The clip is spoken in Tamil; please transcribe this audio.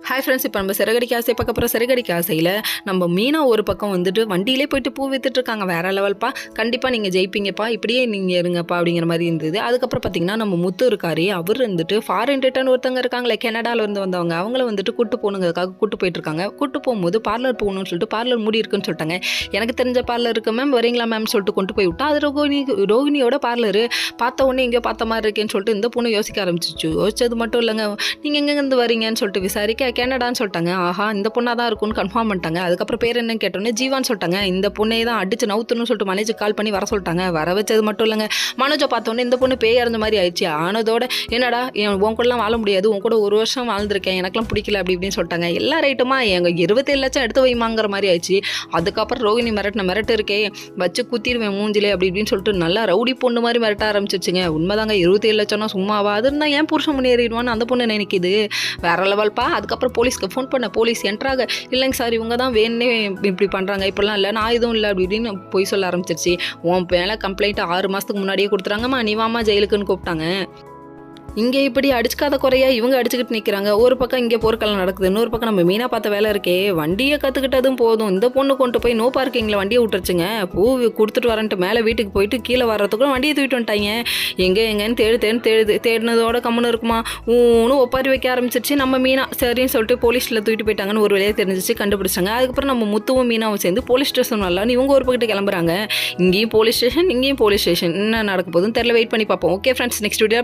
ஹாய் ஃப்ரெண்ட்ஸ், இப்போ நம்ம சிறகடிக்க ஆசை பார்க்க போகிற சிறகடிக்க ஆசையில் நம்ம மீனா ஒரு பக்கம் வந்துட்டு வண்டியிலே போயிட்டு பூ விற்றுட்ருக்காங்க. வேறு லெவல்ப்பா, கண்டிப்பாக நீங்கள் ஜெயிப்பீங்கப்பா, இப்படியே நீங்கள் இருங்கப்பா அப்படிங்கிற மாதிரி இருந்தது. அதுக்கப்புறம் பார்த்திங்கன்னா நம்ம முத்து இருக்காரு, அவர் வந்துட்டு ஃபாரின் ரிட்டர்ன் ஒருத்தவங்க இருக்காங்களே, கனடாவிலேருந்து வந்தவங்க, அவங்கள வந்துட்டு கூட்டு போகணுங்கிறதுக்காக கூட்டு போயிட்டுருக்காங்க. கூட்டு போகும்போது பார்லர் போகணும்னு சொல்லிட்டு பார்லர் மூடி இருக்குன்னு சொல்லிட்டாங்க. எனக்கு தெரிஞ்ச பார்லர் இருக்கு மேம், வரீங்களா மேம் சொல்லிட்டு கொண்டு போய் விட்டா, அது ரோகிணியோட பார்லரு. பார்த்த உடனே எங்கேயோ பார்த்த மாதிரி இருக்கேன்னு சொல்லிட்டு இந்த பொண்ணு யோசிக்க ஆரம்பிச்சிச்சு. யோசிச்சது மட்டும் இல்லைங்க, நீங்கள் எங்கேருந்து வரீங்கன்னு சொல்லிட்டு விசாரிக்க கனடான்னு சொல்லிட்டாங்க. ஆஹா, இந்த பொண்ணாக தான் இருக்கும்னு கன்ஃபார்ம் பண்ணிட்டாங்க. அதுக்கப்புறம் பேர் என்னன்னு கேட்டோன்னே ஜீவான்னு சொல்லிட்டாங்க. இந்த பொண்ணை தான் அடிச்சு நவுத்துன்னு சொல்லிட்டு மனோஜுக்கு கால் பண்ணி வர சொல்லிட்டாங்க. வர வச்சது மட்டும் இல்லைங்க, மனோஜை பார்த்தோன்னே இந்த பொண்ணு பேய் அறிஞ்ச மாதிரி ஆயிடுச்சு. ஆனதோட என்னடா உன் கூடலாம் வாழ முடியாது, உன் கூட ஒரு வருஷம் வாழ்ந்திருக்கேன், எனக்குலாம் பிடிக்கல அப்படி இப்படின்னு சொல்லிட்டாங்க. எல்லா ரைட்டுமா எங்கள் 27 லட்சம் எடுத்து வைமாங்கிற மாதிரி ஆயிடுச்சு. அதுக்கப்புறம் ரோகிணி மிரட்டு இருக்கே, வச்சு குத்திடுவேன் மூஞ்சிலே அப்படி இப்படின்னு சொல்லிட்டு நல்லா ரவுடி பொண்ணு மாதிரி மிரட்ட ஆரம்பிச்சிருச்சுங்க. உண்மைதாங்க, 27 லட்சம்னா சும்மாவா? அது இருந்தால் ஏன் புருஷன் முன்னேறிடுவான்னு அந்த பொண்ணு நினைக்குது. வேற லெவல்ப்பா. அதுக்கப்புறம் போலீஸ்க்கு ஃபோன் பண்ண, போலீஸ் என்ட்ராக, இல்லைங்க சார் இவங்க தான் வேணுன்னே இப்படி பண்ணுறாங்க, இப்படிலாம் இல்லை, நான் எதுவும் இல்லை அப்படி இப்படின்னு போய் சொல்ல ஆரம்பிச்சிருச்சு. உன் மேலே கம்ப்ளைண்ட் 6 மாதத்துக்கு முன்னாடியே கொடுத்துறாங்கம்மா, நீ வாமா ஜெயிலுக்குன்னு கூப்பிட்டாங்க. இங்கே இப்படி அடிச்சுக்காத குறையா இவங்க அடிச்சுக்கிட்டு நிற்கிறாங்க. ஒரு பக்கம் இங்கே போர்க்களம் நடக்குது, இன்னொரு பக்கம் நம்ம மீனா பார்த்த வேலை இருக்கே. வண்டியை கற்றுக்கிட்டதும் போதும், இந்த பொண்ணு கொண்டு போய் நோ பார்க்கிங்கில் வண்டியை விட்டுருச்சுங்க. பூ கொடுத்துட்டு வரேன்ட்டு மேலே வீட்டுக்கு போயிட்டு கீழே வர்றதுக்குள்ள வண்டியை தூக்கிட்டு வந்துட்டாங்க. எங்கேன்னு தேடினதோட கம்முன்னு இருக்குமா, ஊன்னு ஒப்பாரி வைக்க ஆரம்பிச்சிருச்சு. நம்ம மீனா சரின்னு சொல்லிட்டு போலீஸில் தூக்கிட்டு போயிட்டாங்கன்னு ஒரு வேலையை தெரிஞ்சிச்சு, கண்டுபிடிச்சாங்க. அதுக்கப்புறம் நம்ம முத்துவும் மீனாவும் சேர்ந்து போலீஸ் ஸ்டேஷன் வரலான்னு இவங்க ஒரு பக்கத்து கிளம்புறாங்க. இங்கேயும் போலீஸ் ஸ்டேஷன், இங்கேயும் போலீஸ் ஸ்டேஷன். என்ன நடக்க போகுதுன்னு தெரியல, வெயிட் பண்ணி பார்ப்போம். Okay friends, next video